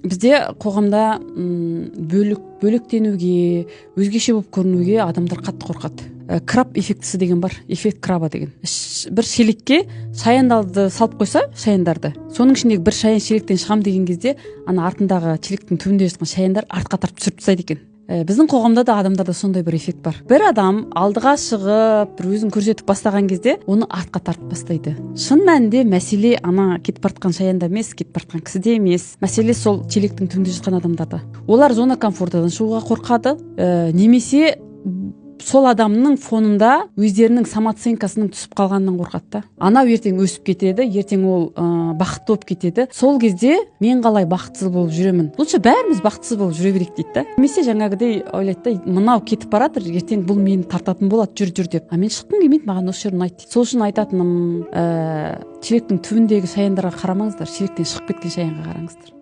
Бізде қоғамда бөлектенуге, өзгеше болып көрінуге адамдар қатты қорқады. Краб эффектісі деген бар, эффект краба деген. Бір шелекке шаяндарды салып қойса, шаяндарды, соның ішіндегі бір шаян шелектен шығам деген кезде, ана артындағы шелектің түбінде жатқан шаяндар артқа тартып түсіріп тастайды екен. Біздің қоғамда да адамдарда сондай бір эффект бар. Бір адам алдыға шығып, бір өзін көрсетіп бастаған кезде, оны артқа тартып бастайды. Шын мәнінде мәселе ана кетіп бара жатқан шаянда емес, кетіп бара жатқан кісіде емес. Мәселе сол шелектің түбінде жатқан адамдарда. Олар зона комфортадан шығуға қорқады, немесе сол адамның фонында өздерінің самооценкасының түсіп қалғанынан қорқады да. Анау ертең өсіп кетеді, ертең ол бақытты болып кетеді. Сол кезде мен қалай бақытсыз болып жүремін? Лучше бәріміз бақытсыз болып жүре берейік дейді да. Немесе жаңағыдай ойлайды да, мынау кетіп баратыр, ертең бұл мені тартатын болады, жүр деп. А мен шыққым келмейді, маған осы жер ұнайды дейді. Сол үшін айтатыным, шелектің түбіндегі шаяндарға қарамаңыздар, шелектен шығып кеткен шаянға қараңыздар.